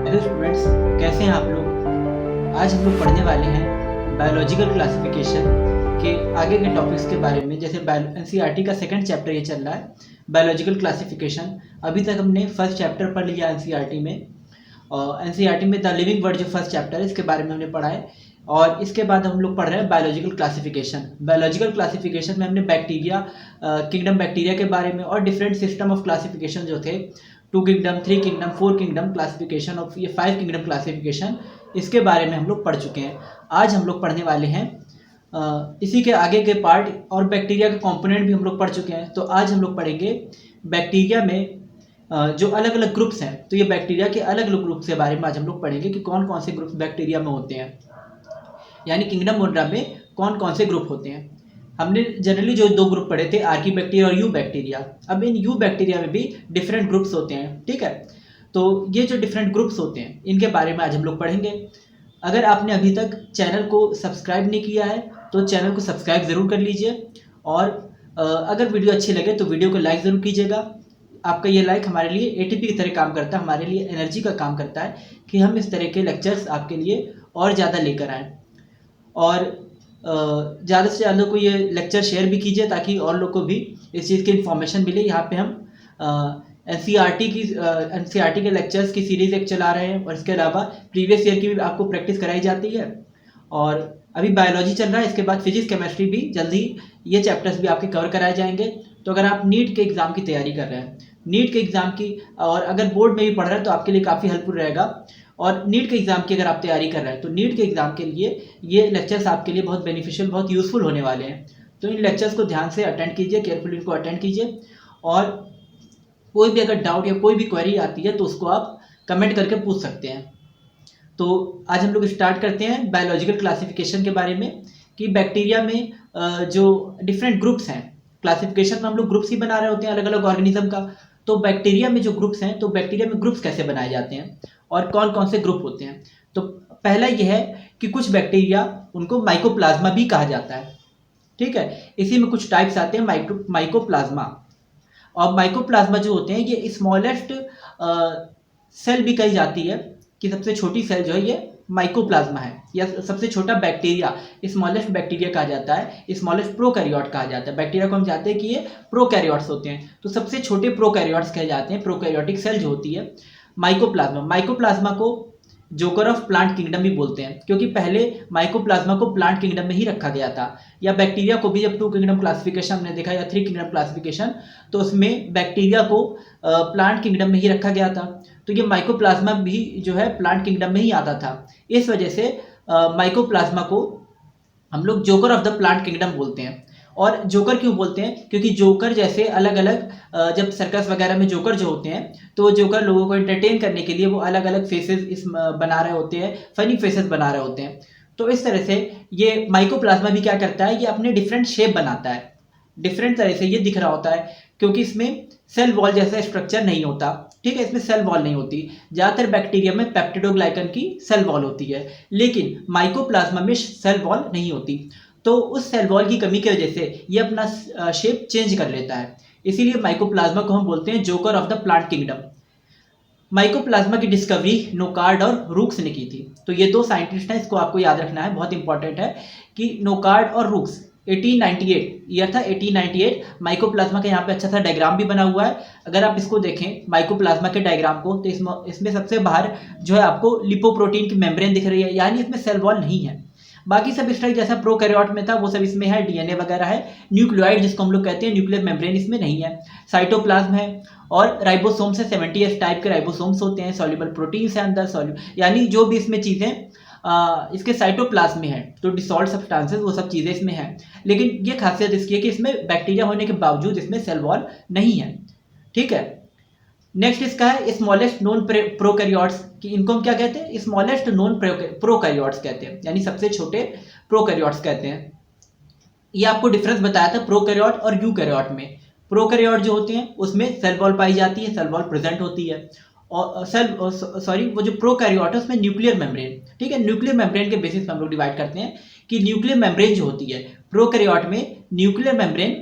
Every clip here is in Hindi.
हेलो स्टूडेंट्स, कैसे हैं आप लोग। आज हम लोग पढ़ने वाले हैं बायोलॉजिकल क्लासिफिकेशन के आगे के टॉपिक्स के बारे में। जैसे एनसीईआरटी का सेकंड चैप्टर ये चल रहा है, बायोलॉजिकल क्लासिफिकेशन। अभी तक हमने फर्स्ट चैप्टर पढ़ लिया एनसीईआरटी में, और एनसीईआरटी में द लिविंग वर्ल्ड जो फर्स्ट चैप्टर है इसके बारे में हमने पढ़ा है। और इसके बाद हम लोग पढ़ रहे हैं बायोलॉजिकल क्लासिफिकेशन। बायोलॉजिकल क्लासिफिकेशन में हमने बैक्टीरिया किंगडम बैक्टीरिया के बारे में और डिफरेंट सिस्टम ऑफ क्लासिफिकेशन जो थे, 2 kingdom, 3 kingdom, 4 kingdom classification of ये 5 किंगडम क्लासिफिकेशन, इसके बारे में हम लोग पढ़ चुके हैं। आज हम लोग पढ़ने वाले हैं इसी के आगे के पार्ट, और बैक्टीरिया के कंपोनेंट भी हम लोग पढ़ चुके हैं। तो आज हम लोग पढ़ेंगे बैक्टीरिया में जो अलग अलग ग्रुप्स हैं। तो ये बैक्टीरिया के अलग अलग ग्रुप्स के बारे में आज हम लोग पढ़ेंगे कि कौन कौन से ग्रुप्स बैक्टीरिया में होते हैं, यानी किंगडम मोड्रा में कौन कौन से ग्रुप होते हैं। हमने जनरली जो 2 ग्रुप पढ़े थे, आर्की बैक्टीरिया और यू बैक्टीरिया। अब इन यू बैक्टीरिया में भी डिफरेंट ग्रुप्स होते हैं, ठीक है। तो ये जो डिफरेंट ग्रुप्स होते हैं इनके बारे में आज हम लोग पढ़ेंगे। अगर आपने अभी तक चैनल को सब्सक्राइब नहीं किया है तो चैनल को सब्सक्राइब ज़रूर कर लीजिए, और अगर वीडियो अच्छी लगे तो वीडियो को लाइक ज़रूर कीजिएगा। आपका ये लाइक हमारे लिए एटीपी की तरह काम करता है, हमारे लिए एनर्जी का काम करता है कि हम इस तरह के लेक्चर्स आपके लिए और ज़्यादा लेकर आएँ। और ज़्यादा से ज़्यादा को ये लेक्चर शेयर भी कीजिए ताकि और लोग को भी इस चीज़ की इन्फॉर्मेशन मिले। यहाँ पे हम एनसीईआरटी के लेक्चर्स की सीरीज़ एक चला रहे हैं, और इसके अलावा प्रीवियस ईयर की भी आपको प्रैक्टिस कराई जाती है। और अभी बायोलॉजी चल रहा है, इसके बाद फिजिक्स केमिस्ट्री भी जल्दी ये चैप्टर्स भी आपके कवर कराए जाएंगे। तो अगर आप नीट के एग्ज़ाम की तैयारी कर रहे हैं, नीट के एग्ज़ाम की, और अगर बोर्ड में भी पढ़ रहे हैं तो आपके लिए काफ़ी हेल्पफुल रहेगा। और नीट के एग्ज़ाम की अगर आप तैयारी कर रहे हैं तो नीट के एग्ज़ाम के लिए ये लेक्चर्स आपके लिए बहुत बेनिफिशियल, बहुत यूज़फुल होने वाले हैं। तो इन लेक्चर्स को ध्यान से अटेंड कीजिए, केयरफुली इनको अटेंड कीजिए। और कोई भी अगर डाउट या कोई भी क्वेरी आती है तो उसको आप कमेंट करके पूछ सकते हैं। तो आज हम लोग स्टार्ट करते हैं बायोलॉजिकल क्लासिफिकेशन के बारे में, कि बैक्टीरिया में जो डिफरेंट ग्रुप्स हैं, क्लासिफिकेशन में हम लोग ग्रुप्स ही बना रहे होते हैं अलग अलग ऑर्गेनिज्म का। तो बैक्टीरिया में जो ग्रुप्स हैं, तो बैक्टीरिया में ग्रुप्स कैसे बनाए जाते हैं और कौन कौन से ग्रुप होते हैं। तो पहला यह है कि कुछ बैक्टीरिया, उनको माइकोप्लाज्मा भी कहा जाता है, ठीक है। इसी में कुछ टाइप्स आते हैं माइकोप्लाज्मा। और माइकोप्लाज्मा जो होते हैं ये स्मॉलेस्ट सेल भी कही जाती है, कि सबसे छोटी सेल जो है ये माइकोप्लाज्मा है, या सबसे छोटा बैक्टीरिया स्मॉलेस्ट बैक्टीरिया कहा जाता है, स्मॉलेस्ट प्रोकैरियोट कहा जाता है। बैक्टीरिया को हम जानते हैं कि ये प्रोकैरियोट्स होते हैं, तो सबसे छोटे प्रोकैरियोट्स कहे जाते हैं। प्रोकैरियोटिक सेल जो होती है माइकोप्लाज्मा को जोकर ऑफ प्लांट किंगडम भी बोलते हैं, क्योंकि पहले माइकोप्लाज्मा को प्लांट किंगडम में ही रखा गया था। या बैक्टीरिया को भी जब 2 किंगडम क्लासिफिकेशन हमने देखा, या 3 किंगडम क्लासिफिकेशन, तो उसमें बैक्टीरिया को प्लांट किंगडम में ही रखा गया था। तो ये माइकोप्लाज्मा भी जो है प्लांट किंगडम में ही आता था। इस वजह से माइकोप्लाज्मा को हम लोग joker of the plant kingdom बोलते हैं। और जोकर क्यों बोलते हैं, क्योंकि जोकर जैसे अलग अलग जब सर्कस वगैरह में जोकर जो होते हैं, तो जोकर लोगों को एंटरटेन करने के लिए वो अलग अलग फेसेस बना रहे होते हैं, फनी फेसेस बना रहे होते हैं। तो इस तरह से ये माइकोप्लाज्मा भी क्या करता है, ये अपने डिफरेंट शेप बनाता है, डिफरेंट तरह से ये दिख रहा होता है, क्योंकि इसमें सेल वॉल जैसा स्ट्रक्चर नहीं होता, ठीक है। इसमें सेल वॉल नहीं होती। ज़्यादातर बैक्टीरिया में पेप्टिडोग्लाइकन की सेल वॉल होती है, लेकिन माइकोप्लाज्मा में सेल वॉल नहीं होती। तो उस सेल वॉल की कमी की वजह से ये अपना शेप चेंज कर लेता है। इसीलिए माइकोप्लाज्मा को हम बोलते हैं joker of the plant kingdom. Mycoplasma की डिस्कवरी नोकार्ड और रूक्स ने की थी। तो ये 2 साइंटिस्ट हैं, इसको आपको याद रखना है, बहुत इंपॉर्टेंट है कि नोकार्ड और रूक्स 1898 ईयर था, 1898। माइकोप्लाज्मा का यहाँ पे अच्छा सा डायग्राम भी बना हुआ है। अगर आप इसको देखें माइकोप्लाज्मा के डायग्राम को, तो इसमें सबसे बाहर जो है आपको लिपोप्रोटीन की मेम्ब्रेन दिख रही है, यानी इसमें सेल वॉल नहीं है। बाकी सब स्ट्रक्चर जैसा प्रोकैरियोट में था वो सब इसमें है, डीएनए वगैरह है। न्यूक्लियोइड जिसको हम लोग कहते हैं, न्यूक्लियर मेम्ब्रेन इसमें नहीं है। साइटोप्लाज्म है, और राइबोसोम से 70S टाइप के राइबोसोम्स होते हैं, सॉल्युबल प्रोटीन्स है अंदर, यानी जो भी इसमें चीज़ें इसके साइटोप्लाज्म में है, तो डिसॉल्व सब्सटेंसेस वो सब चीज़ें इसमें हैं। लेकिन ये खासियत इसकी है कि इसमें बैक्टीरिया होने के बावजूद इसमें सेल वॉल नहीं है, ठीक है। नेक्स्ट इसका है स्मॉलेस्ट नोन प्रोकैरियोट्स, कि इनको हम क्या कहते हैं, स्मॉलेस्ट नोन प्रोकैरियोट्स कहते हैं, यानी सबसे छोटे प्रोकैरियोट्स कहते हैं। ये आपको डिफरेंस बताया था प्रोकैरियोट और यूकैरियोट में। प्रोकैरियोट जो होते हैं उसमें सेल वॉल पाई जाती है, सेल वॉल प्रेजेंट होती है। और वो जो प्रोकैरियोट है उसमें न्यूक्लियर मेम्ब्रेन, ठीक है। न्यूक्लियर मेम्ब्रेन के बेसिस पे हम लोग डिवाइड करते हैं कि न्यूक्लियर मेम्ब्रेन जो होती है प्रोकैरियोट में न्यूक्लियर मेम्ब्रेन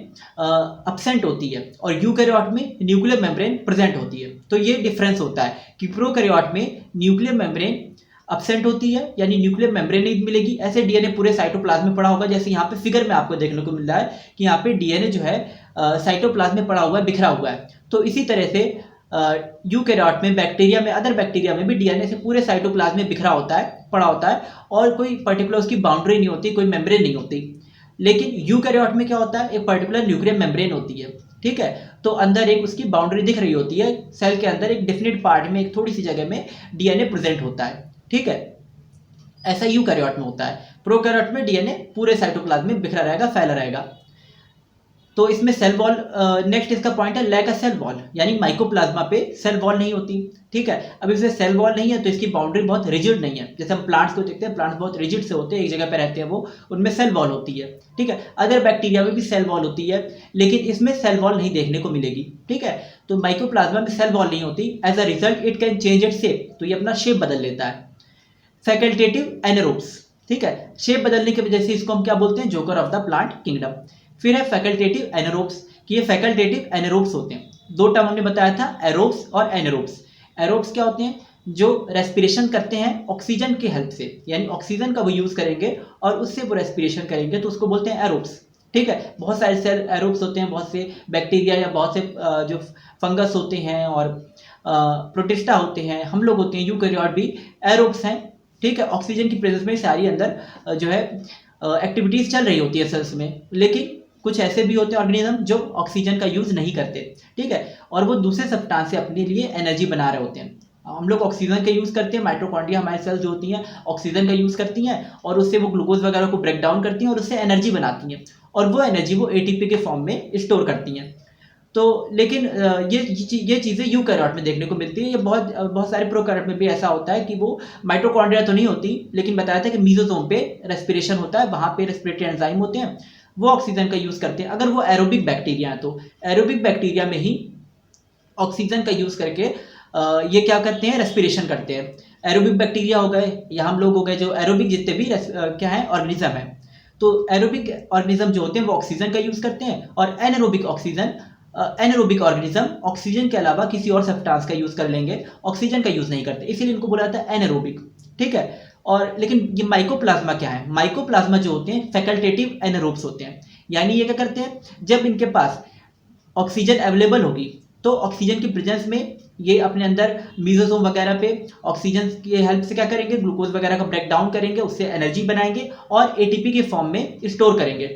अब्सेंट होती है और यूकैरियोट में न्यूक्लियर मेम्ब्रेन प्रेजेंट होती है। तो ये डिफरेंस होता है कि प्रोकैरियोट में न्यूक्लियर मेम्ब्रेन अब्सेंट होती है, यानी न्यूक्लियर मेम्ब्रेन नहीं मिलेगी। ऐसे डीएनए पूरे साइटोप्लाज्म में पड़ा होगा, जैसे यहाँ पे फिगर में आपको देखने को मिल रहा है कि यहाँ पे डीएनए जो है साइटोप्लाज्म में पड़ा हुआ है, बिखरा हुआ है। तो इसी तरह से यूकैरियोट में, बैक्टीरिया में, अदर बैक्टीरिया में भी डीएनए से पूरे साइटोप्लाज्म में बिखरा होता है, पड़ा होता है और कोई पर्टिकुलर उसकी बाउंड्री नहीं होती, कोई मेम्ब्रेन नहीं होती। लेकिन यूकैरियोट में क्या होता है, एक पर्टिकुलर न्यूक्लियर मेम्ब्रेन होती है, ठीक है। तो अंदर एक उसकी बाउंड्री दिख रही होती है, सेल के अंदर एक डेफिनेट पार्ट में, एक थोड़ी सी जगह में डीएनए प्रेजेंट होता है, ठीक है। ऐसा यूकैरियोट में होता है। प्रोकैरियोट में डीएनए पूरे साइटोप्लाज्म में बिखरा रहेगा, फैला रहेगा। तो इसमें सेल वॉल, नेक्स्ट इसका पॉइंट है लैक अ सेल वॉल, यानी माइकोप्लाज्मा पे सेल वॉल नहीं होती, ठीक है। अब इसमें सेल वॉल नहीं है तो इसकी बाउंड्री बहुत रिजिड नहीं है। जैसे हम प्लांट्स को देखते हैं, प्लांट्स बहुत रिजिड से होते हैं, एक जगह पे रहते हैं वो, उनमें सेल वॉल होती है, ठीक है। अदर बैक्टीरिया में भी सेल वॉल होती है, लेकिन इसमें सेल वॉल नहीं देखने को मिलेगी, ठीक है। तो माइकोप्लाज्मा में सेल वॉल नहीं होती। As a result it can change it shape, तो ये अपना शेप बदल लेता है। फैकल्टेटिव एनारोब्स, ठीक है। शेप बदलने की वजह से इसको हम क्या बोलते हैं, joker of the plant kingdom. फिर है फैकल्टेटिव एनारोब्स, कि ये फैकल्टेटिव एनारोब्स होते हैं। दो टर्म हमने बताया था, एरोब्स और एनारोब्स। एरोब्स क्या होते हैं, जो रेस्पिरेशन करते हैं ऑक्सीजन की हेल्प से, यानी ऑक्सीजन का वो यूज करेंगे और उससे वो रेस्पिरेशन करेंगे, तो उसको बोलते हैं एरोब्स, ठीक है। बहुत सारे सेल एरोब्स होते हैं, बहुत से बैक्टीरिया या बहुत से जो फंगस होते हैं और प्रोटिस्टा होते हैं, हम लोग होते हैं, यूकैरियोट भी एरोब्स हैं, ठीक है। ऑक्सीजन की प्रेजेंस में सारी अंदर जो है एक्टिविटीज चल रही होती है सेल्स में। लेकिन कुछ ऐसे भी होते हैं ऑर्गेनिज्म जो ऑक्सीजन का यूज नहीं करते, ठीक है, और वो दूसरे सब्सटेंस से अपने लिए एनर्जी बना रहे होते हैं। हम लोग ऑक्सीजन का यूज करते हैं, माइटोकॉन्ड्रिया हमारी सेल्स जो होती हैं ऑक्सीजन का यूज करती हैं और उससे वो ग्लूकोज वगैरह को ब्रेक डाउन करती हैं और उससे एनर्जी बनाती हैं और वो एनर्जी वो एटीपी के फॉर्म में स्टोर करती हैं। तो लेकिन ये चीज़ें यूकैरियोट में देखने को मिलती है। ये बहुत सारे प्रोकैरियोट में भी ऐसा होता है कि वो माइटोकॉन्ड्रिया तो नहीं होती, लेकिन बताया था कि मीजोसोम पे रेस्पिरेशन होता है, वहाँ पे रेस्पिरेटरी एंजाइम होते हैं, वो ऑक्सीजन का यूज़ करते हैं। अगर वो एरोबिक बैक्टीरिया है तो एरोबिक बैक्टीरिया में ही ऑक्सीजन का यूज़ करके ये क्या करते हैं, रेस्पिरेशन करते हैं। एरोबिक बैक्टीरिया हो गए या हम लोग हो गए, जो एरोबिक जितने भी क्या है ऑर्गेनिज्म है। तो एरोबिक ऑर्गेनिज्म जो होते हैं वो ऑक्सीजन का यूज़ करते हैं और एनारोबिक ऑर्गेनिज्म ऑक्सीजन के अलावा किसी और सब्सटेंस का यूज़ कर लेंगे, ऑक्सीजन का यूज़ नहीं करते, इसीलिए इनको बोला जाता है एनारोबिक, ठीक है। और लेकिन ये माइकोप्लाज्मा क्या है, माइकोप्लाज्मा जो होते हैं फैकल्टेटिव एनारोब्स होते हैं, यानी ये क्या करते हैं, जब इनके पास ऑक्सीजन अवेलेबल होगी तो ऑक्सीजन की प्रेजेंस में ये अपने अंदर मीजोसोम वगैरह पे ऑक्सीजन की हेल्प से क्या करेंगे, ग्लूकोज वगैरह का ब्रेक डाउन करेंगे, उससे एनर्जी बनाएंगे और एटीपी के फॉर्म में स्टोर करेंगे।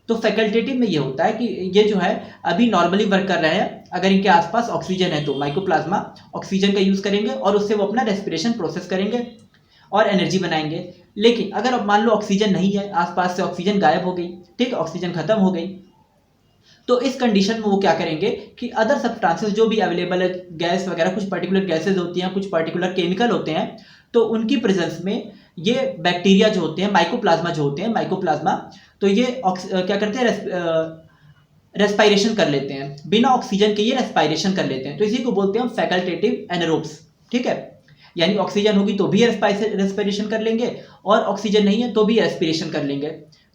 तो फैकल्टेटिव में ये होता है कि ये जो है अभी नॉर्मली वर्क कर रहे हैं, अगर इनके आसपास ऑक्सीजन है तो माइकोप्लाज्मा ऑक्सीजन का यूज़ करेंगे और उससे वो अपना रेस्पिरेशन प्रोसेस करेंगे और एनर्जी बनाएंगे। लेकिन अगर अब मान लो ऑक्सीजन नहीं है, आसपास से ऑक्सीजन गायब हो गई, ठीक, ऑक्सीजन खत्म हो गई, तो इस कंडीशन में वो क्या करेंगे कि अदर सब्सटेंसेस जो भी अवेलेबल है, गैस वगैरह, कुछ पर्टिकुलर गैसेज होती हैं, कुछ पर्टिकुलर केमिकल होते हैं, तो उनकी प्रेजेंस में ये बैक्टीरिया जो होते हैं, माइकोप्लाज्मा जो होते हैं, माइकोप्लाज्मा, तो ये क्या करते हैं, रेस्पायरेशन कर लेते हैं, बिना ऑक्सीजन के ये रेस्पायरेशन कर लेते हैं। तो इसी को बोलते हैं हम फैकल्टेटिव एनारोब्स, ठीक है। यानी ऑक्सीजन होगी तो भी रेस्पिरेशन कर लेंगे और ऑक्सीजन नहीं है तो भी रेस्पिरेशन कर लेंगे।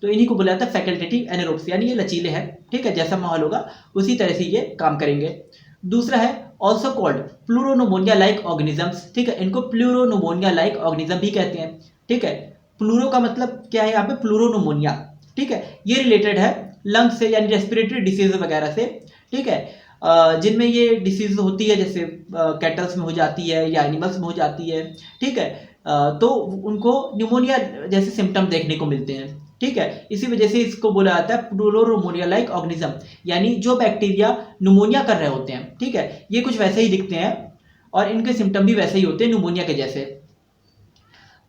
तो इन्हीं को बोला जाता है फैकल्टेटिव एनारोब्स, यानी ये लचीले हैं, ठीक है, जैसा माहौल होगा उसी तरह से ये काम करेंगे। दूसरा है ऑल्सो कॉल्ड प्लूरोनोमोनिया लाइक ऑर्गेनिजम्स, ठीक है, इनको प्लूरोनोमोनिया लाइक ऑर्गेनिज्म भी कहते हैं, ठीक है। प्लूरो का मतलब क्या है यहाँ पे, प्लूरोनोमोनिया, ठीक है, ये रिलेटेड है लंग्स से, यानी रेस्पिरेटरी डिसीज वगैरह से, ठीक है, जिनमें ये डिसीज होती है, जैसे कैटल्स में हो जाती है या एनिमल्स में हो जाती है, ठीक है, तो उनको न्यूमोनिया जैसे सिम्टम देखने को मिलते हैं, ठीक है। इसी वजह से इसको बोला जाता है प्लूरोनोमोनिया लाइक ऑर्गेनिज्म, यानी जो बैक्टीरिया न्यूमोनिया कर रहे होते हैं, ठीक है, ये कुछ वैसे ही दिखते हैं और इनके सिम्टम भी वैसे ही होते हैं न्यूमोनिया के जैसे।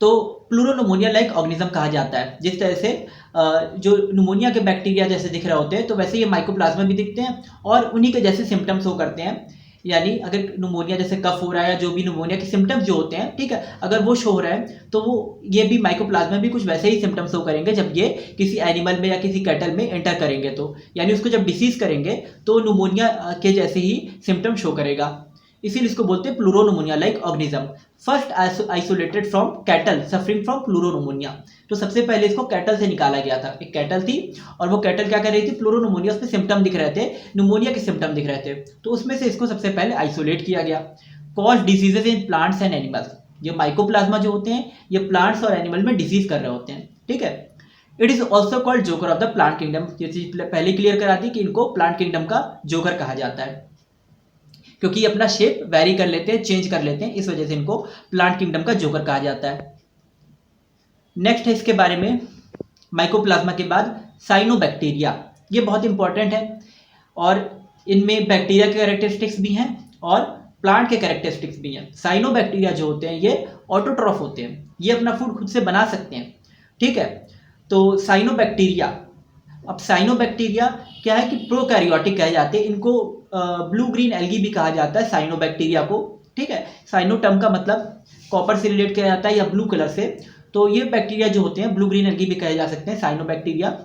तो प्लूरोनोमोनिया लाइक ऑर्गेनिज्म कहा जाता है। जिस तरह से जो न्यूमोनिया के बैक्टीरिया जैसे दिख रहे होते हैं, तो वैसे ये माइकोप्लाज्मा भी दिखते हैं और उन्हीं के जैसे सिम्टम्स शो करते हैं। यानी अगर न्यूमोनिया जैसे कफ हो रहा है या जो भी न्यूमोनिया के सिम्टम्स जो होते हैं, ठीक है, अगर वो शो हो रहा है तो वो ये भी माइकोप्लाज्मा भी कुछ वैसे ही सिम्टम्स शो करेंगे जब ये किसी एनिमल में या किसी कैटल में एंटर करेंगे। तो यानी उसको जब डिसीज करेंगे तो न्यूमोनिया के जैसे ही सिम्टम शो करेगा। इसीलिए इसको बोलते हैं pleuropneumonia like organism. First isolated from cattle suffering from pleuropneumonia. तो सबसे पहले इसको कैटल से निकाला गया था। एक कैटल थी और वो कैटल क्या कर रही थी, प्लूरोनोमोनिया, उसमें सिम्टम दिख रहे थे, न्यूमोनिया के सिम्टम दिख रहे थे, तो उसमें से इसको सबसे पहले आइसोलेट किया गया। Cause diseases in plants and animals. ये माइकोप्लाज्मा जो होते हैं ये प्लांट्स और एनिमल में डिजीज कर रहे होते हैं, ठीक है। It is also called joker of the plant kingdom. ये चीज पहले क्लियर करा दी कि इनको प्लांट किंगडम का जोकर कहा जाता है, क्योंकि ये अपना शेप वेरी कर लेते हैं, चेंज कर लेते हैं, इस वजह से इनको प्लांट किंगडम का जोकर कहा जाता है। नेक्स्ट है इसके बारे में, माइकोप्लाज्मा के बाद साइनोबैक्टीरिया। ये बहुत इंपॉर्टेंट है और इनमें बैक्टीरिया के कैरेक्टरिस्टिक्स भी हैं और प्लांट के कैरेक्टरिस्टिक्स भी हैं। साइनोबैक्टीरिया जो होते हैं ये ऑटोट्रॉफ होते हैं, ये अपना फूड खुद से बना सकते हैं, ठीक है। तो साइनोबैक्टीरिया, अब साइनोबैक्टीरिया क्या है कि प्रोकैरियोटिक कहे जाते हैं इनको, ब्लू ग्रीन एल्गी भी कहा जाता है साइनोबैक्टीरिया को, ठीक है। साइनो टर्म का मतलब कॉपर से रिलेट किया जाता है या ब्लू कलर से, तो ये बैक्टीरिया जो होते हैं ब्लू ग्रीन एल्गी भी कहे जा सकते हैं साइनोबैक्टीरिया।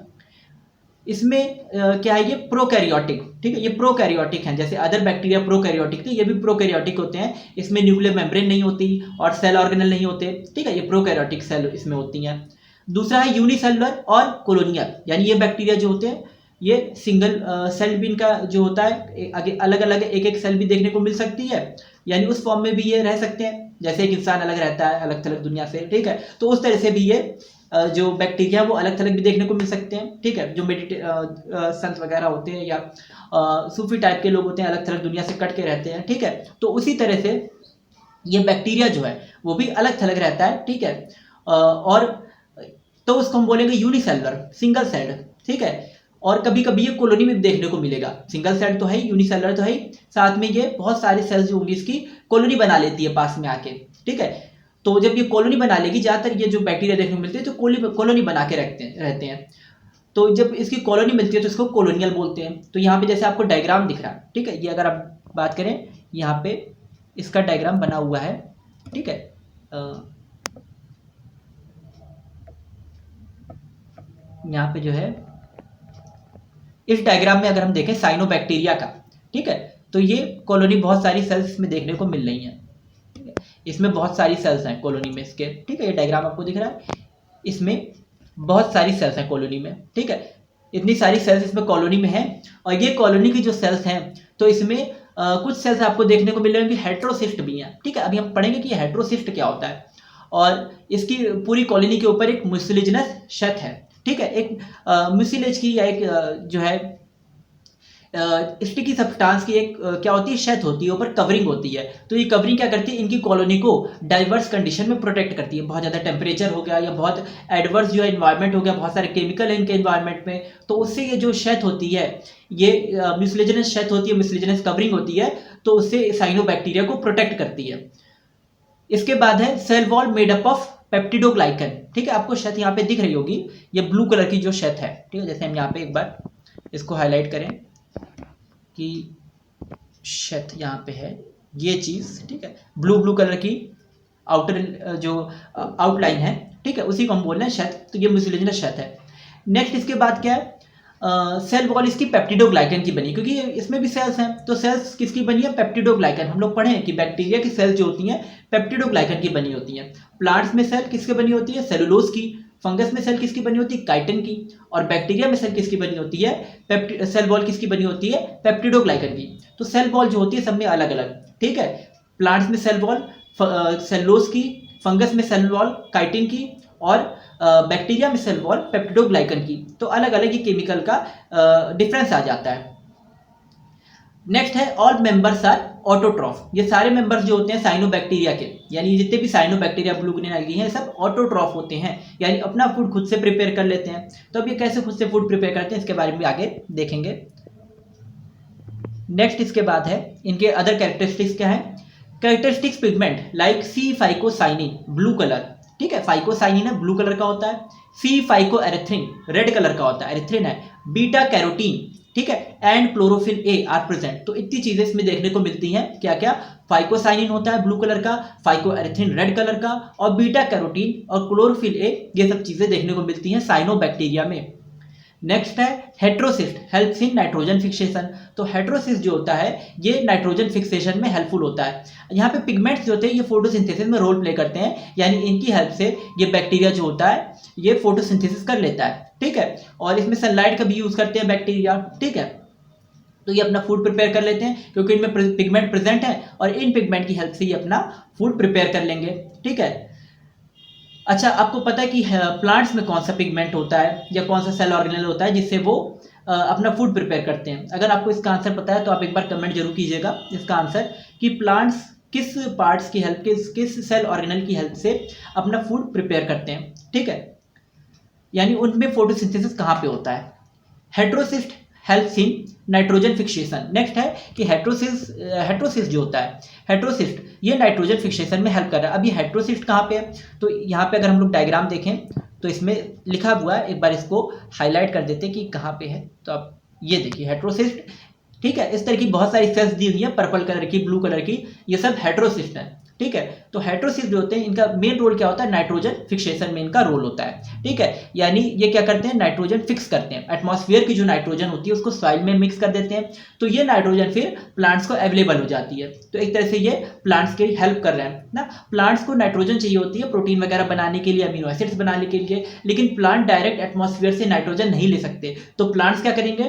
इसमें क्या है, ये प्रोकैरियोटिक, ठीक है, ये प्रोकैरियोटिक हैं, जैसे अदर बैक्टीरिया प्रोकैरियोटिक थे, ये भी प्रोकैरियोटिक होते हैं। इसमें न्यूक्लियर मेम्ब्रेन नहीं होती और सेल ऑर्गेनल नहीं होते, ठीक है, ये प्रोकैरियोटिक सेल इसमें होती हैं। दूसरा है यूनिसेलुलर और कोलोनियल, यानी ये बैक्टीरिया जो होते हैं ये सिंगल सेल भी इनका जो होता है, आगे अलग अलग एक एक सेल भी देखने को मिल सकती है, यानी उस फॉर्म में भी ये रह सकते हैं जैसे एक इंसान अलग रहता है अलग थलग दुनिया से, ठीक है। तो उस तरह से भी ये जो बैक्टीरिया वो अलग थलग भी देखने को मिल सकते हैं, ठीक है। जो संत वगैरह होते हैं या सूफी टाइप के लोग होते हैं अलग थलग दुनिया से कट के रहते हैं, ठीक है। तो उसी तरह से ये बैक्टीरिया जो है वो भी अलग थलग रहता है, ठीक है। और तो उसको हम बोलेंगे यूनिसेलुलर, सिंगल सेल्ड, ठीक है। और कभी कभी ये कॉलोनी में भी देखने को मिलेगा, सिंगल सेल तो है ही, यूनिसेलुलर तो है ही, साथ में ये बहुत सारे सेल्स जो होंगी इसकी कॉलोनी बना लेती है पास में आके, ठीक है। तो जब ये कॉलोनी बना लेगी, ज़्यादातर ये जो बैक्टीरिया देखने को मिलते हैं तो कॉलोनी बना के रहते हैं। तो जब इसकी कॉलोनी मिलती है तो इसको कॉलोनियल बोलते हैं। तो यहाँ पे जैसे आपको डायग्राम दिख रहा है, ठीक है, ये अगर आप बात करें यहाँ पे इसका डायग्राम बना हुआ है, ठीक है। यहाँ पे जो है इस डायग्राम में अगर हम देखें साइनोबैक्टीरिया का, ठीक है, तो ये कॉलोनी बहुत सारी सेल्स में देखने को मिल रही हैं, ठीक है। इसमें बहुत सारी सेल्स हैं कॉलोनी में इसके, ठीक है, ये डायग्राम आपको दिख रहा है, इसमें बहुत सारी सेल्स हैं कॉलोनी में, ठीक है। इतनी सारी सेल्स इसमें कॉलोनी में हैं और ये कॉलोनी की जो सेल्स हैं तो इसमें कुछ सेल्स आपको देखने को मिल रहे हैं कि हेट्रोसिस्ट भी हैं, ठीक है। अभी हम पढ़ेंगे कि हेट्रोसिस्ट क्या होता है। और इसकी पूरी कॉलोनी के ऊपर एक म्यूसिलेजिनस शत है, ठीक है, एक म्यूसिलेज की या एक जो है स्टिकी सब्सटेंस की एक क्या होती है, शत होती है, ऊपर कवरिंग होती है। तो ये कवरिंग क्या करती है, इनकी कॉलोनी को डाइवर्स कंडीशन में प्रोटेक्ट करती है। बहुत ज़्यादा टेम्परेचर हो गया या बहुत एडवर्स जो एनवायरनमेंट हो गया, बहुत सारे केमिकल है इनके एनवायरनमेंट में, तो उससे ये जो शत होती है, ये म्यूसिलेजिनस शत होती है, म्यूसिलेजिनस कवरिंग होती है, तो उससे साइनोबैक्टीरिया को प्रोटेक्ट करती है। इसके बाद है cell wall made up of peptidoglycan, ठीक है। आपको शत यहाँ पे दिख रही होगी, ये ब्लू कलर की जो शत है, ठीक है। जैसे हम यहाँ पे एक बार इसको हाईलाइट करें कि शत यहाँ पे है ये चीज़, ठीक है, ब्लू कलर की आउटर जो आउटलाइन है, ठीक है, उसी को हम बोल रहे हैं शत। तो ये म्यूसिलेजिनस शत है। नेक्स्ट इसके बाद क्या है, सेल वॉल इसकी पेप्टिडोग्लाइकन की बनी, क्योंकि इसमें भी सेल्स हैं, तो सेल्स किसकी बनी है, पेप्टिडोग्लाइकन। हम लोग पढ़े हैं कि बैक्टीरिया की सेल्स जो होती हैं पेप्टिडोग्लाइकन की बनी होती हैं। प्लांट्स में सेल किसकी बनी होती है, सेलुलोज की। फंगस में सेल किसकी बनी होती है, काइटिन की। और बैक्टीरिया में सेल किसकी बनी होती है, सेल वॉल किसकी बनी होती है, पेप्टिडोग्लाइकन की। तो सेल वॉल जो होती है सब में अलग अलग, ठीक है। प्लांट्स में सेल वॉल सेलुलोज की, फंगस में सेल वॉल काइटिन की, और बैक्टीरिया में सेल वॉल पेप्टिडोग्लाइकन की। तो अलग अलग ही केमिकल का डिफरेंस आ जाता है। नेक्स्ट है ऑल मेंबर्स आर ऑटोट्रॉफ। ये सारे मेंबर्स जो होते हैं साइनोबैक्टीरिया के, यानी जितने भी साइनोबैक्टीरिया ब्लू ग्रीन एल्गी हैं, सब ऑटोट्रॉफ होते हैं, यानी अपना फूड खुद से प्रिपेयर कर लेते हैं। तो अब ये कैसे खुद से फूड प्रिपेयर करते हैं इसके बारे में आगे देखेंगे। नेक्स्ट इसके बाद है इनके अदर कैरेक्टरिस्टिक्स क्या है, कैरेक्टरिस्टिक्स पिगमेंट लाइक सी फाइकोसाइनिन ब्लू कलर, ठीक है, फाइकोसाइनिन है ब्लू कलर का होता है। सी फाइकोएरिथ्रिन रेड कलर का होता है, एरिथ्रिन है। बीटा कैरोटीन, ठीक है, and chlorophyll A R present. तो इतनी चीजें इसमें देखने को मिलती हैं, क्या क्या, फाइकोसाइनिन होता है ब्लू कलर का, फाइकोएरिथ्रिन रेड कलर का, और बीटा कैरोटीन और क्लोरोफिल ए, ये सब चीजें देखने को मिलती हैं साइनोबैक्टीरिया में। नेक्स्ट है heterocyst, helps in nitrogen fixation. तो हेट्रोसिस्ट जो होता है ये नाइट्रोजन फिक्सेशन में हेल्पफुल होता है। यहाँ पे पिगमेंट्स जो होते हैं ये फोटोसिंथेसिस में रोल प्ले करते हैं, यानी इनकी हेल्प से ये बैक्टीरिया जो होता है ये फोटोसिंथेसिस कर लेता है, ठीक है। और इसमें सनलाइट का भी यूज करते हैं बैक्टीरिया, ठीक है। तो ये अपना फूड प्रिपेयर कर लेते हैं क्योंकि इनमें पिगमेंट प्रेजेंट है और इन पिगमेंट की हेल्प से ये अपना फूड प्रिपेयर कर लेंगे, ठीक है। अच्छा, आपको पता है कि प्लांट्स में कौन सा पिगमेंट होता है या कौन सा सेल ऑर्गेनेल होता है जिससे वो अपना फूड प्रिपेयर करते हैं? अगर आपको इसका आंसर पता है तो आप एक बार कमेंट जरूर कीजिएगा इसका आंसर, कि प्लांट्स किस पार्ट्स की हेल्प, किस सेल ऑर्गेनेल की हेल्प से अपना फूड प्रिपेयर करते हैं, ठीक है। यानी उनमें फोटोसिंथेसिस कहाँ पे होता है? Heterocyst helps in nitrogen fixation. Next है कि हेट्रोसिस्ट जो होता है, हेट्रोसिस्ट ये नाइट्रोजन फिक्सेशन में हेल्प कर रहा है। अब ये हेट्रोसिस्ट कहाँ पे है? तो यहाँ पे अगर हम लोग डायग्राम देखें तो इसमें लिखा हुआ है, एक बार इसको हाईलाइट कर देते हैं कि कहाँ पे है। तो आप ये देखिए हेट्रोसिस्ट, ठीक है। इस तरह की बहुत सारी सेल्स दी हुई है, पर्पल कलर की, ब्लू कलर की, ये सब हेट्रोसिस्ट है, ठीक है। तो हेट्रोसिस्ट जो होते हैं इनका मेन रोल क्या होता है? नाइट्रोजन फिक्सेशन में इनका रोल होता है, ठीक है। यानी ये क्या करते हैं? नाइट्रोजन फिक्स करते हैं। एटमॉस्फेयर की जो नाइट्रोजन होती है उसको सॉइल में मिक्स कर देते हैं, तो ये नाइट्रोजन फिर प्लांट्स को अवेलेबल हो जाती है। तो एक तरह से ये प्लांट्स की हेल्प कर रहे हैं ना। प्लांट्स को नाइट्रोजन चाहिए होती है प्रोटीन वगैरह बनाने के लिए, अमीनो एसिड्स बनाने के लिए, लेकिन प्लांट डायरेक्ट एटमॉस्फेयर से नाइट्रोजन नहीं ले सकते। तो प्लांट्स क्या करेंगे?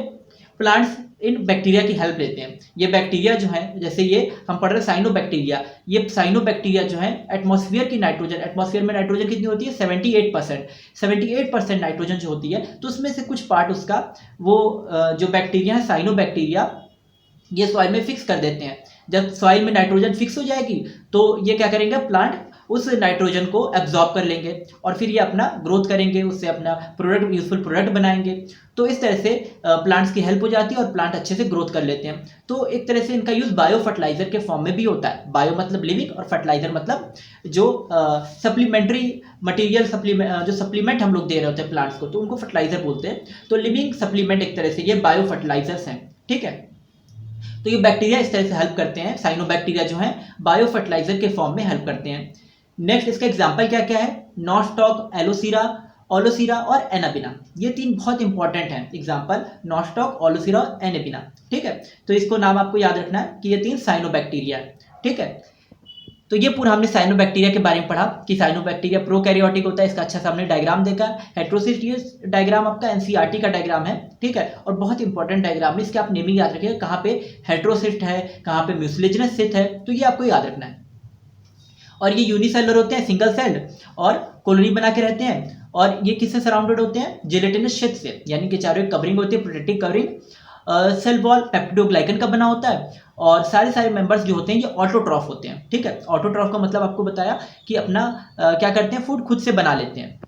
प्लांट्स इन बैक्टीरिया की हेल्प लेते हैं। ये बैक्टीरिया जो है, जैसे ये हम पढ़ रहे हैं साइनोबैक्टीरिया, ये साइनोबैक्टीरिया जो है एटमॉस्फेयर की नाइट्रोजन, एटमॉस्फेयर में नाइट्रोजन कितनी होती है? 78% नाइट्रोजन जो होती है, तो उसमें से कुछ पार्ट उसका वो जो बैक्टीरिया है साइनोबैक्टीरिया, ये सॉइल में फिक्स कर देते हैं। जब सॉइल में नाइट्रोजन फिक्स हो जाएगी तो ये क्या करेंगे? प्लांट उस नाइट्रोजन को एब्जॉर्ब कर लेंगे और फिर ये अपना ग्रोथ करेंगे, उससे अपना प्रोडक्ट, यूजफुल प्रोडक्ट बनाएंगे। तो इस तरह से प्लांट्स की हेल्प हो जाती है और प्लांट अच्छे से ग्रोथ कर लेते हैं। तो एक तरह से इनका यूज बायो फर्टिलाइजर के फॉर्म में भी होता है। बायो मतलब लिविंग और फर्टिलाइजर मतलब जो सप्लीमेंट्री मटेरियल, जो सप्लीमेंट हम लोग दे रहे होते हैं प्लांट्स को, तो उनको फर्टिलाइजर बोलते हैं। तो लिविंग सप्लीमेंट एक तरह से ये बायो फर्टिलाइजर्स हैं, ठीक है। तो ये बैक्टीरिया इस तरह से हेल्प करते हैं, साइनोबैक्टीरिया जो है बायो फर्टिलाइजर के फॉर्म में हेल्प करते हैं। नेक्स्ट इसका एग्जाम्पल क्या क्या है? नॉस्टॉक, एलोसीरा, ओलोसीरा और एनाबिना, ये तीन बहुत इंपॉर्टेंट हैं एग्जाम्पल, नॉस्टॉक, ओलोसीरा और एनाबिना, ठीक है। तो इसको नाम आपको याद रखना है कि ये तीन साइनोबैक्टीरिया है, ठीक है। तो ये पूरा हमने साइनोबैक्टीरिया के बारे में पढ़ा कि साइनोबैक्टीरिया प्रोकैरियोटिक होता है, इसका अच्छा सा हमने डायग्राम देखा। हेट्रोसिस्ट ये डायग्राम आपका एनसीईआरटी का डायग्राम है, ठीक है, और बहुत इंपॉर्टेंट डायग्राम है। इसके आप नेमिंग याद रखिएगा, कहाँ पे हेट्रोसिस्ट है, कहाँ पे म्यूसिलेजिनस स्थित है, तो ये आपको याद रखना है। और ये यूनिसेलुलर होते हैं, सिंगल सेल्ड, और कॉलोनी बना के रहते हैं। और ये किससे सराउंडेड होते हैं? जेलेटिनस शीट से, यानी कि चारों कवरिंग होती है, protective covering. Cell wall peptidoglycan का बना होता है और सारे मेंबर्स जो होते हैं ये ऑटोट्रॉफ होते हैं, ठीक है। ऑटोट्रॉफ का मतलब आपको बताया कि अपना क्या करते हैं? फूड खुद से बना लेते हैं।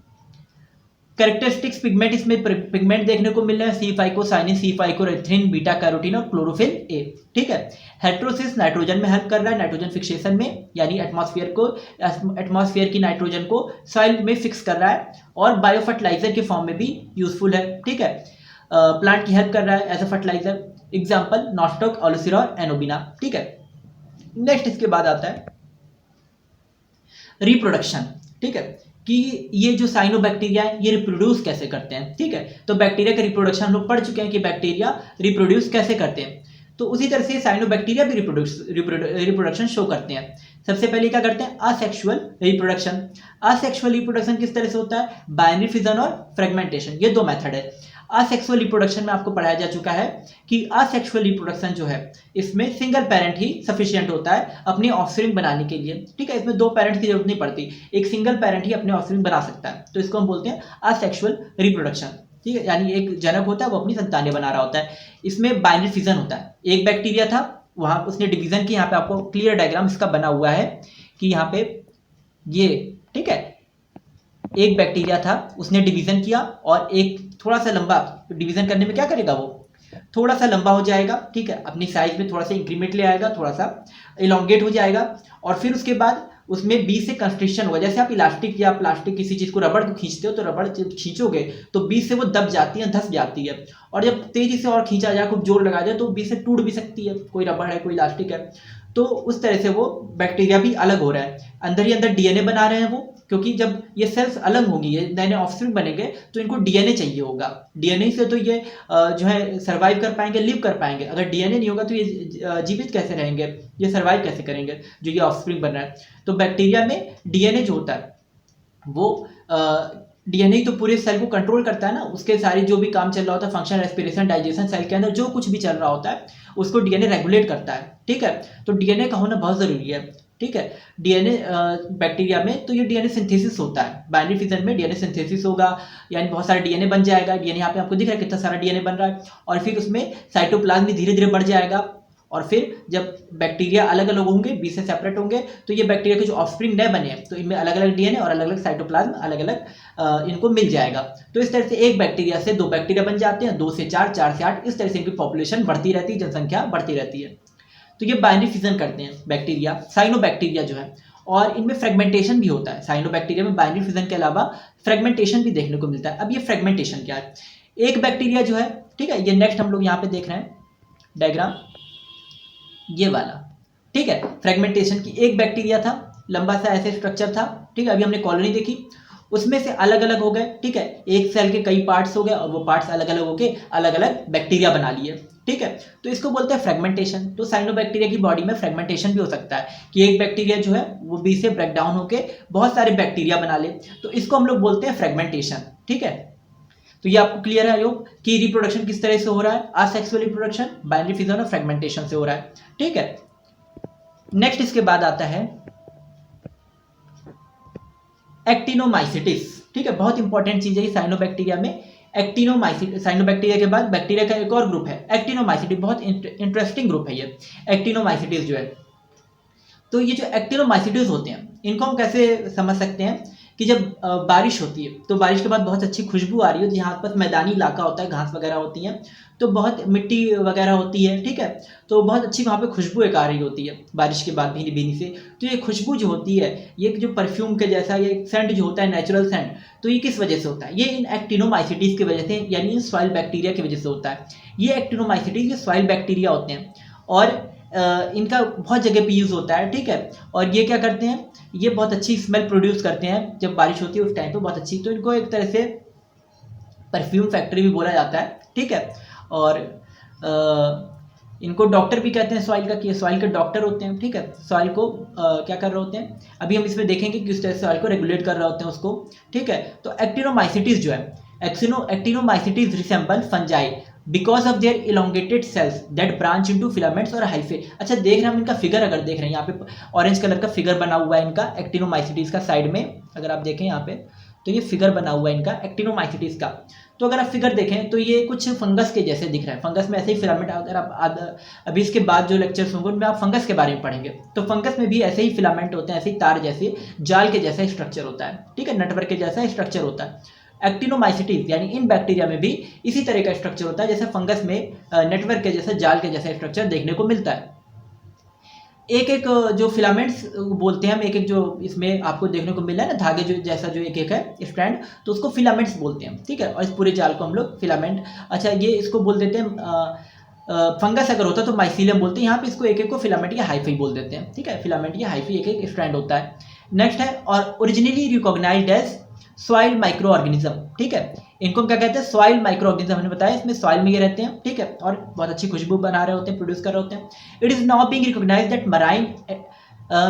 कैरेक्टरिस्टिक्स पिगमेंट, इसमें पिगमेंट देखने को मिल रहा है, C5 C5 बीटा कैरोटीन और क्लोरोफिल ए, ठीक है। हेट्रोसिस नाइट्रोजन में हेल्प कर रहा है, नाइट्रोजन फिक्सेशन में, यानी एटमॉस्फेयर की नाइट्रोजन को सॉइल में फिक्स कर रहा है और बायो फर्टिलाइजर के फॉर्म में भी यूजफुल है, ठीक है। प्लांट की हेल्प कर रहा है as a fertilizer, example Nostoc, Aulosira और एनोबिना, ठीक है। नेक्स्ट इसके बाद आता है रिप्रोडक्शन, ठीक है, कि ये जो साइनोबैक्टीरिया है ये रिप्रोड्यूस कैसे करते हैं, ठीक है। तो बैक्टीरिया का रिप्रोडक्शन हम लोग पढ़ चुके हैं कि बैक्टीरिया रिप्रोड्यूस कैसे करते हैं। तो उसी तरह से साइनोबैक्टीरिया भी रिप्रोडक्शन शो करते हैं। सबसे पहले क्या करते हैं? Asexual reproduction. असेक्सुअल रिप्रोडक्शन किस तरह से होता है? बाइनरी फिजन और फ्रेगमेंटेशन, ये दो मेथड है। असेक्सुअल रिप्रोडक्शन में आपको पढ़ाया जा चुका है कि असेक्सुअल रिप्रोडक्शन जो है इसमें सिंगल पेरेंट ही सफिशिएंट होता है अपनी ऑफस्प्रिंग बनाने के लिए, ठीक है। इसमें दो पेरेंट्स की जरूरत नहीं पड़ती, एक सिंगल पेरेंट ही अपने ऑफस्प्रिंग बना सकता है। तो इसको हम बोलते हैं असेक्सुअल रिप्रोडक्शन, ठीक है। यानी एक जनक होता है वो अपनी संतानें बना रहा होता है। इसमें बाइनरी फिजन होता है, एक बैक्टीरिया था वहां उसने डिवीजन की, यहाँ पे आपको क्लियर डायग्राम इसका बना हुआ है कि यहाँ पे ये, ठीक है, एक बैक्टीरिया था उसने डिवीजन किया और एक थोड़ा सा लंबा, डिवीजन करने में क्या करेगा वो थोड़ा सा लंबा हो जाएगा, ठीक है, अपनी साइज में थोड़ा सा इंक्रीमेंट ले आएगा, थोड़ा सा इलोंगेट हो जाएगा और फिर उसके बाद उसमें बीच से कंस्ट्रिक्शन होगा। जैसे आप इलास्टिक या प्लास्टिक किसी चीज को, रबड़ को खींचते हो तो रबड़ खींचोगे तो बीच से वो दब जाती है, धस जाती है, और जब तेजी से और खींचा जाए, खूब जोर लगा जाए तो बीच से टूट भी सकती है, कोई रबड़ है कोई इलास्टिक है। तो उस तरह से वो बैक्टीरिया भी अलग हो रहा है, अंदर ही अंदर डीएनए बना रहे हैं वो, क्योंकि जब ये सेल्स अलग होंगी, ये नए नए ऑफस्प्रिंग बनेंगे, तो इनको डीएनए चाहिए होगा। डीएनए से तो ये जो है सर्वाइव कर पाएंगे, लिव कर पाएंगे। अगर डीएनए नहीं होगा तो ये जीवित कैसे रहेंगे, ये सर्वाइव कैसे करेंगे जो ये ऑफस्प्रिंग बन रहा है। तो बैक्टीरिया में डीएनए जो होता है वो डीएनए तो पूरे सेल को कंट्रोल करता है ना, उसके सारे जो भी काम चल रहा होता है, फंक्शन, रेस्पिरेशन, डाइजेशन, सेल के अंदर जो कुछ भी चल रहा होता है उसको डीएनए रेगुलेट करता है। ठीक है, तो डीएनए का होना बहुत ज़रूरी है। ठीक है, डीएनए बैक्टीरिया में तो ये डीएनए सिंथेसिस होता है, बाइनरी फिजन में डीएनए सिंथेसिस होगा, यानी बहुत सारा डीएनए बन जाएगा। डीएनए यहाँ पे आपको दिख रहा है कितना सारा डीएनए बन रहा है, और फिर उसमें साइटोप्लाज्म धीरे धीरे बढ़ जाएगा, और फिर जब बैक्टीरिया अलग अलग होंगे, बी से सेपरेट होंगे, तो ये बैक्टीरिया के जो ऑफस्प्रिंग नए बने हैं तो इनमें अलग अलग डीएनए और अलग अलग साइटोप्लाज्म अलग अलग इनको मिल जाएगा। तो इस तरह से एक बैक्टीरिया से 2 बैक्टीरिया बन जाते हैं, 2 से 4, 4 से 8, इस तरह से इनकी पॉपुलेशन बढ़ती रहती है, जनसंख्या बढ़ती रहती है। तो ये बाइनरी फिजन करते हैं बैक्टीरिया, साइनोबैक्टीरिया जो है, और इनमें फ्रेगमेंटेशन भी होता है। साइनोबैक्टीरिया में बाइनरी फिजन के अलावा फ्रेगमेंटेशन भी देखने को मिलता है। अब ये फ्रेगमेंटेशन क्या है? एक बैक्टीरिया जो है, ठीक है, ये नेक्स्ट हम लोग यहाँ पे देख रहे हैं डायग्राम, ये वाला। ठीक है, फ्रेगमेंटेशन की एक बैक्टीरिया था, लंबा सा ऐसे स्ट्रक्चर था। ठीक है, अभी हमने कॉलोनी देखी, उसमें से अलग अलग हो गए। ठीक है, एक सेल के कई पार्ट्स हो गए और वो पार्ट्स अलग अलग होके अलग अलग बैक्टीरिया बना लिए। ठीक है, तो इसको बोलते हैं फ्रेगमेंटेशन। तो साइनोबैक्टीरिया की बॉडी में फ्रेगमेंटेशन भी हो सकता है कि एक बैक्टीरिया जो है वो बी से ब्रेक डाउन होके बहुत सारे बैक्टीरिया बना ले, तो इसको हम लोग बोलते हैं फ्रेगमेंटेशन। ठीक है, तो ये आपको क्लियर है योग कि रिप्रोडक्शन किस तरह से हो रहा है? असेक्सुअल रिप्रोडक्शन बाइनरी फिजन और फ्रेगमेंटेशन से हो रहा है। ठीक है, नेक्स्ट इसके बाद आता है एक्टिनोमाइसिटिस। ठीक है, बहुत इंपॉर्टेंट चीज है साइनोबैक्टीरिया में। एक्टिनोमाइसिटिस, साइनोबैक्टीरिया के बाद बैक्टीरिया का एक और ग्रुप है एक्टिनोमाइसिटिस, बहुत इंटरेस्टिंग ग्रुप है ये एक्टिनोमाइसिटिस जो है। तो ये जो एक्टिनोमाइसिटिस होते हैं इनको हम कैसे समझ सकते हैं कि जब बारिश होती है तो बारिश के बाद बहुत अच्छी खुशबू आ रही है, जहाँ पर मैदानी इलाका होता है, घास वगैरह होती है, तो बहुत मिट्टी वगैरह होती है। ठीक है, तो बहुत अच्छी वहाँ पे खुशबू एक आ रही होती है बारिश के बाद भीनी भीनी से। तो ये खुशबू जो होती है, ये जो परफ्यूम के जैसा ये सेंट जो होता है, नेचुरल सेंट, तो ये किस वजह से होता है? ये इन एक्टिनोमाइसिटिस की वजह से, यानी इन सॉइल बैक्टीरिया की वजह से होता है। ये एक्टिनोमाइसिटिस ये सॉइल बैक्टीरिया होते हैं और इनका बहुत जगह पे यूज़ होता है। ठीक है, और ये क्या करते हैं, ये बहुत अच्छी स्मेल प्रोड्यूस करते हैं जब बारिश होती है उस टाइम पे, बहुत अच्छी। तो इनको एक तरह से परफ्यूम फैक्ट्री भी बोला जाता है। ठीक है, और इनको डॉक्टर भी कहते हैं सॉइल का, कि सॉइल के डॉक्टर होते हैं। ठीक है, सॉइल को क्या कर रहे होते हैं, अभी हम इसमें देखेंगे कि किस तरह से सॉइल को रेगुलेट कर रहे होते हैं उसको। ठीक है, तो एक्टिनोमाइसिटिस जो है, actinomycetes resemble fungi because of their elongated cells that branch into filaments और हाइफे। अच्छा, देख रहे हैं हम इनका फिगर, अगर देख रहे हैं यहाँ पे ऑरेंज कलर का फिगर बना हुआ है इनका एक्टिनोमाइसिटिस का, साइड में अगर आप देखें यहाँ पे तो ये फिगर बना हुआ है इनका एक्टिनोमाइसिटिस का। तो अगर आप फिगर देखें तो ये कुछ फंगस के जैसे दिख रहा है, फंगस में ऐसे ही फिलामेंट। अगर आप अभी इसके बाद जो लेक्चर्स होंगे उनमें आप फंगस के बारे में पढ़ेंगे, तो फंगस में भी ऐसे ही फिलामेंट होते हैं, ऐसे ही तार जैसे, जाल के जैसा स्ट्रक्चर होता है। ठीक है, नेटवर्क के जैसा स्ट्रक्चर होता है। एक्टिनोमाइसिटिस यानी इन बैक्टीरिया में भी इसी तरह का स्ट्रक्चर होता है, जैसे फंगस में नेटवर्क के जैसा, जाल के जैसा स्ट्रक्चर देखने को मिलता है। एक एक जो फिलामेंट्स बोलते हैं हम, एक एक जो इसमें आपको देखने को मिला है ना, धागे जो जैसा जो एक एक है स्ट्रैंड, तो उसको फिलामेंट्स बोलते हैं। ठीक है, और इस पूरे जाल को हम लोग फिलामेंट, अच्छा ये इसको बोल देते हैं फंगस अगर होता तो माइसीलियम बोलते हैं, यहाँ पे इसको एक एक को फिलामेंट या हाइफी बोल देते हैं। ठीक है, फिलामेंट या हाइफी एक एक स्ट्रैंड होता है। नेक्स्ट है और originally recognised as soil microorganism. ठीक है, इनको क्या कहते हैं, सॉइल माइक्रो ऑर्गेनिज्म। हमने बताया इसमें सॉइल में ये रहते हैं। ठीक है, और बहुत अच्छी खुशबू बना रहे होते हैं, प्रोड्यूस कर रहे होते हैं। It is now being recognised that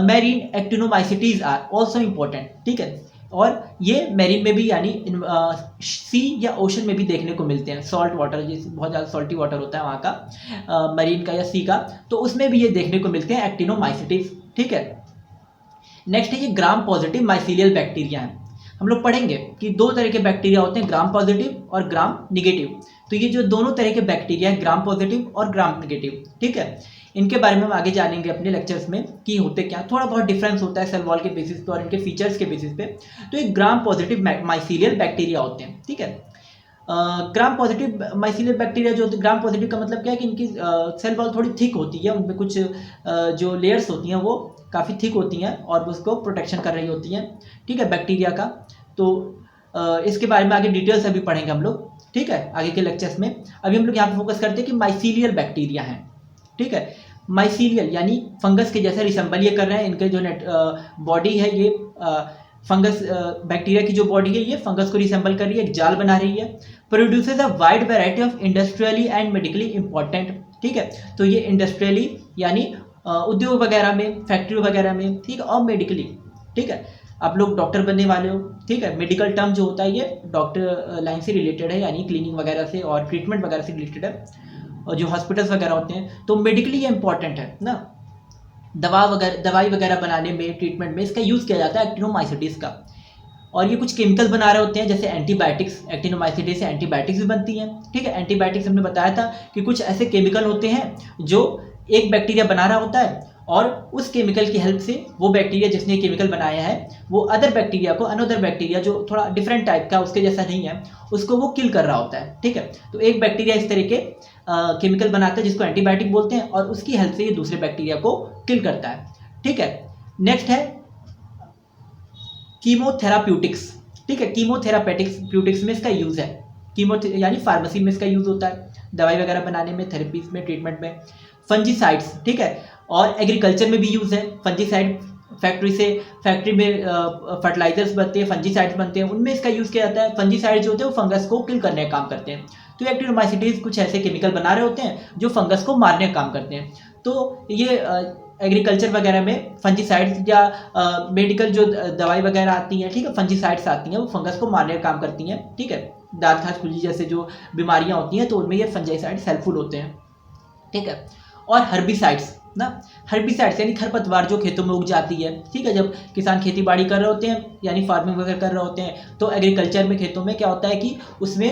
marine actinomycetes are also important. ठीक है, और ये मैरीन में भी यानी सी या ओशन में भी देखने को मिलते हैं। सॉल्ट वाटर, जैसे बहुत ज़्यादा सॉल्टी वाटर होता है वहाँ का, मरीन का या सी का, तो उसमें भी ये देखने को मिलते हैं एक्टिनोमाइसिटीज। ठीक है, नेक्स्ट है ये ग्राम पॉजिटिव माइसीलियल बैक्टीरिया है। हम लोग पढ़ेंगे कि 2 तरह के बैक्टीरिया होते हैं, ग्राम पॉजिटिव और ग्राम निगेटिव। तो ये जो दोनों तरह के बैक्टीरिया हैं, ग्राम पॉजिटिव और ग्राम निगेटिव, ठीक है, इनके बारे में हम आगे जानेंगे अपने लेक्चर्स में कि होते क्या। थोड़ा बहुत डिफरेंस होता है सेल वॉल के बेसिस पे और इनके फीचर्स के बेसिस पे। तो ये ग्राम पॉजिटिव माइसीलियल बैक्टीरिया होते हैं। ठीक है, ग्राम पॉजिटिव माइसीलियल बैक्टीरिया जो होते हैं, ग्राम पॉजिटिव का मतलब क्या है कि इनकी सेल वॉल थोड़ी थिक होती है, उनमें कुछ जो लेयर्स होती हैं वो काफ़ी थिक होती हैं और उसको प्रोटेक्शन कर रही होती हैं। ठीक है, बैक्टीरिया का। तो इसके बारे में आगे डिटेल्स अभी पढ़ेंगे हम लोग। ठीक है, आगे के लेक्चर्स में। अभी हम लोग यहाँ पे फोकस करते हैं कि माइसीलियल बैक्टीरिया हैं। ठीक है, माइसीलियल यानी फंगस के जैसा रिसेंबल ये कर रहे हैं। इनके जो बॉडी है ये फंगस बैक्टीरिया की जो बॉडी है ये फंगस को रिसेंबल कर रही है, एक जाल बना रही है। Produces a wide variety of industrially and medically important, ठीक है। तो ये इंडस्ट्रियली यानी उद्योग वगैरह में, फैक्ट्री वगैरह में, ठीक है, और मेडिकली, ठीक है। आप लोग डॉक्टर बनने वाले हो, ठीक है। मेडिकल टर्म जो होता है ये डॉक्टर लाइन से रिलेटेड है, यानी क्लीनिंग वगैरह से और ट्रीटमेंट वगैरह से रिलेटेड है, और जो हॉस्पिटल्स वगैरह होते हैं तो मेडिकली ये इंपॉर्टेंट है ना। दवाई वगैरह बनाने में, ट्रीटमेंट में इसका यूज़ किया जाता है एक्टिनोमाइसिटीज का। और ये कुछ केमिकल बना रहे होते हैं, जैसे एंटीबायोटिक्स, एक्टिनोमाइसिटीज से एंटीबायोटिक्स भी बनती हैं, ठीक है। एंटीबायोटिक्स हमने बताया था कि कुछ ऐसे केमिकल होते हैं जो एक बैक्टीरिया बना रहा होता है, और उस केमिकल की हेल्प से वो बैक्टीरिया जिसने केमिकल बनाया है वो अदर बैक्टीरिया को, अनदर बैक्टीरिया जो थोड़ा डिफरेंट टाइप का, उसके जैसा नहीं है, उसको वो किल कर रहा होता है, ठीक है। तो एक बैक्टीरिया इस तरह के केमिकल बनाता है जिसको एंटीबायोटिक बोलते हैं, और उसकी हेल्प से ये दूसरे बैक्टीरिया को किल करता है, ठीक है। नेक्स्ट है कीमोथेराप्यूटिक्स, ठीक है। कीमोथेरापेटिक्स में इसका यूज़ है, कीमो यानी फार्मेसी में इसका यूज़ होता है, दवाई वगैरह बनाने में, थेरेपीज में, ट्रीटमेंट में। फंजीसाइड्स, ठीक है, और एग्रीकल्चर में भी यूज़ है फंजीसाइड। फैक्ट्री में फर्टिलाइजर्स बनते हैं, फंजीसाइड्स बनते हैं, उनमें इसका यूज़ किया जाता है। फंजीसाइड जो होते हैं वो फंगस को किल करने का काम करते हैं। तो एक्टिनोमाइसिटीज कुछ ऐसे केमिकल बना रहे होते हैं जो फंगस को मारने का काम करते हैं। तो ये एग्रीकल्चर वगैरह में फंजीसाइड्स या मेडिकल जो दवाई वगैरह आती हैं, ठीक है, फंजीसाइड्स आती हैं, वो फंगस को मारने का काम करती हैं, ठीक है। दांत खाज खुजली जैसे जो बीमारियां होती हैं तो उनमें ये फंजीसाइड्स हेल्पफुल होते हैं, ठीक है। और हर्बिसाइड्स ना, हर्बिसाइड्स यानी खरपतवार जो खेतों में उग जाती है, ठीक है। जब किसान खेती बाड़ी कर रहे होते हैं यानी फार्मिंग वगैरह कर रहे होते हैं तो एग्रीकल्चर में खेतों में क्या होता है कि उसमें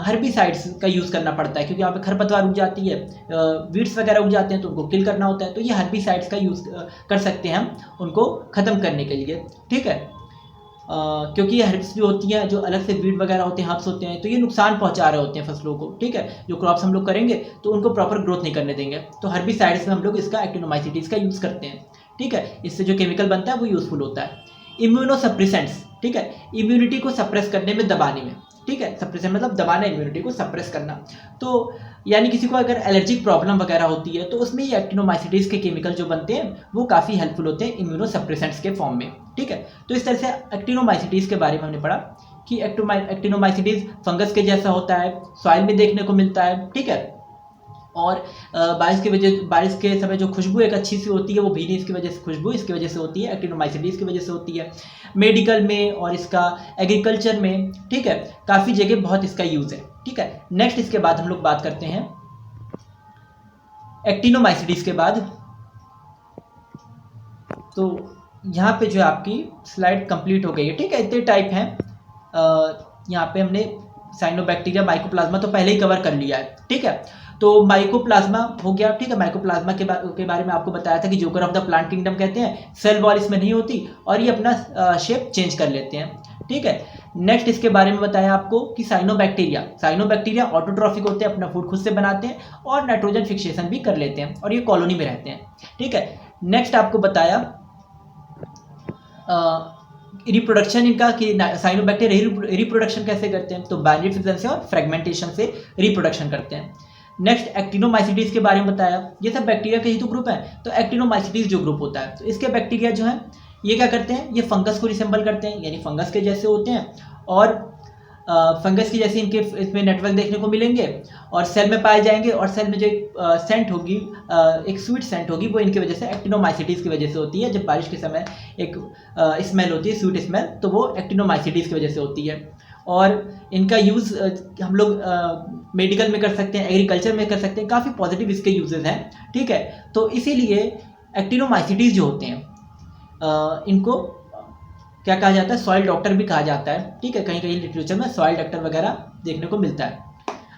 हर्बिसाइड्स का यूज़ करना पड़ता है, क्योंकि यहाँ पे खरपतवार उग जाती है, वीड्स वगैरह उग जाते हैं तो उनको किल करना होता है। तो ये हर्बिसाइड्स का यूज़ कर सकते हैं हम उनको ख़त्म करने के लिए, ठीक है। क्योंकि ये हर्ब्स भी होती हैं जो अलग से वीड वगैरह होते हैं, हर्ब्स होते हैं, तो ये नुकसान पहुंचा रहे होते हैं फसलों को, ठीक है। जो क्रॉप्स हम लोग करेंगे तो उनको प्रॉपर ग्रोथ नहीं करने देंगे, तो हर्बिसाइड्स में हम लोग इसका एक्टिनोमाइसिटीज का यूज़ करते हैं, ठीक है। इससे जो केमिकल बनता है वो यूज़फुल होता है। इम्यूनोसप्रेसेंट्स, ठीक है, इम्यूनिटी को सप्रेस करने में, दबाने में, ठीक है। सप्रेशन मतलब दबाना, इम्यूनिटी को सप्रेस करना। तो यानी किसी को अगर एलर्जिक प्रॉब्लम वगैरह होती है तो उसमें ये एक्टिनोमाइसिटीज के केमिकल जो बनते हैं वो काफ़ी हेल्पफुल होते हैं इम्यूनोसप्रेसेंट्स के फॉर्म में, ठीक है। तो इस तरह से एक्टिनोमाइसिटीज के बारे में हमने पढ़ा कि एक्टिनोमाइसिटीज फंगस के जैसा होता है, सॉइल में देखने को मिलता है, ठीक है। और बारिश के समय जो खुशबू एक अच्छी सी होती है वो भीनी इसकी वजह से, खुशबू इसकी वजह से होती है, एक्टिनोमाइसिटीज की वजह से होती है। मेडिकल में और इसका एग्रीकल्चर में, ठीक है, काफ़ी जगह बहुत इसका यूज़ है, ठीक है। नेक्स्ट इसके बाद हम लोग बात करते हैं एक्टिनोमाइसिटीज के बाद। तो यहाँ पे जो है आपकी स्लाइड कंप्लीट हो गई है, ठीक है। इतने टाइप हैं, यहाँ पे हमने साइनोबैक्टीरिया, माइकोप्लाज्मा तो पहले ही कवर कर लिया है, ठीक है। तो माइकोप्लाज्मा हो गया, ठीक है। माइकोप्लाज्मा के बारे में आपको बताया था कि joker of the plant kingdom कहते हैं, सेल वॉल इसमें नहीं होती और ये अपना शेप चेंज कर लेते हैं, ठीक है। नेक्स्ट इसके बारे में बताया आपको कि साइनोबैक्टीरिया ऑटोट्रॉफिक होते हैं, अपना फूड खुद से बनाते हैं और नाइट्रोजन फिक्सेशन भी कर लेते हैं और ये कॉलोनी में रहते हैं, ठीक है। नेक्स्ट आपको बताया रिप्रोडक्शन इनका कि साइनोबैक्टीरिया रिप्रोडक्शन कैसे करते हैं, तो बाइनरी फिजन से और फ्रेगमेंटेशन से रिप्रोडक्शन करते हैं। नेक्स्ट एक्टिनोमाइसिटीज के बारे में बताया, ये सब बैक्टीरिया के ही तो ग्रुप हैं। तो एक्टिनोमाइसिटीज जो ग्रुप होता है तो इसके बैक्टीरिया जो हैं ये क्या करते हैं, ये फंगस को रिसेंबल करते हैं, यानी फंगस के जैसे होते हैं और फंगस की जैसे इनके इसमें नेटवर्क देखने को मिलेंगे और सेल में पाए जाएंगे। और सेल में जो एक सेंट होगी, एक स्वीट सेंट होगी, वो इनकी वजह से एक्टिनोमाइसिटीज की वजह से होती है। जब बारिश के समय एक स्मेल होती है, स्वीट स्मेल, तो वो एक्टिनोमाइसिटीज की वजह से होती है। और इनका यूज़ हम लोग मेडिकल में कर सकते हैं, एग्रीकल्चर में कर सकते हैं, काफ़ी पॉजिटिव इसके यूजेस हैं, ठीक है। तो इसीलिए एक्टिनोमाइसिटीज जो होते हैं इनको क्या कहा जाता है, सॉइल डॉक्टर भी कहा जाता है, ठीक है। कहीं कहीं लिटरेचर में सॉइल डॉक्टर वगैरह देखने को मिलता है।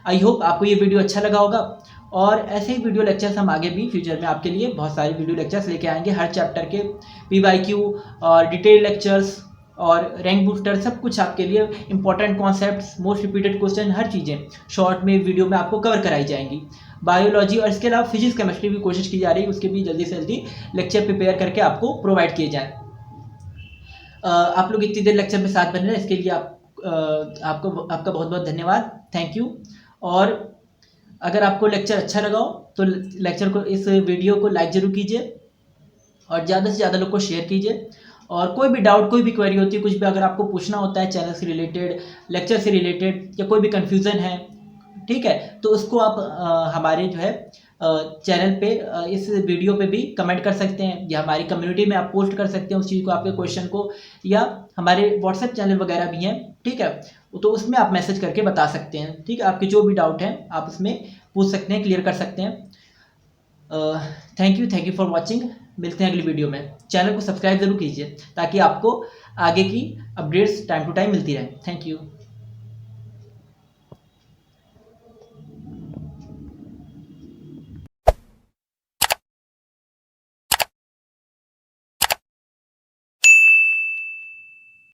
आई होप आपको ये वीडियो अच्छा लगा होगा और ऐसे ही वीडियो लेक्चर्स हम आगे भी फ्यूचर में आपके लिए बहुत सारे वीडियो लेक्चर्स लेके आएंगे, हर चैप्टर के PYQ और डिटेल लेक्चर्स और रैंक बूस्टर, सब कुछ आपके लिए important concepts, most repeated question, हर चीज़ें शॉर्ट में वीडियो में आपको कवर कराई जाएंगी। बायोलॉजी और इसके अलावा फिजिक्स केमिस्ट्री भी कोशिश की जा रही है, उसके भी जल्दी से जल्दी लेक्चर प्रिपेयर करके आपको प्रोवाइड किए जाएँ। आप लोग इतनी देर लेक्चर में साथ बने रहे, इसके लिए आपका बहुत बहुत धन्यवाद, थैंक यू। और अगर आपको लेक्चर अच्छा लगा हो तो लेक्चर को, इस वीडियो को लाइक ज़रूर कीजिए और ज़्यादा से ज़्यादा लोग को शेयर कीजिए और कोई भी डाउट, कोई भी क्वेरी होती है, कुछ भी अगर आपको पूछना होता है चैनल से रिलेटेड, लेक्चर से रिलेटेड, या कोई भी कन्फ्यूज़न है, ठीक है, तो उसको आप हमारे जो है चैनल पे इस वीडियो पे भी कमेंट कर सकते हैं, या हमारी कम्युनिटी में आप पोस्ट कर सकते हैं उस चीज़ को, आपके क्वेश्चन को, या हमारे व्हाट्सएप चैनल वगैरह भी हैं, ठीक है, तो उसमें आप मैसेज करके बता सकते हैं, ठीक है, आपके जो भी डाउट हैं आप उसमें पूछ सकते हैं, क्लियर कर सकते हैं। Thank you for watching. मिलते हैं अगली वीडियो में। चैनल को सब्सक्राइब जरूर कीजिए ताकि आपको आगे की अपडेट्स टाइम टू टाइम मिलती रहे। Thank you.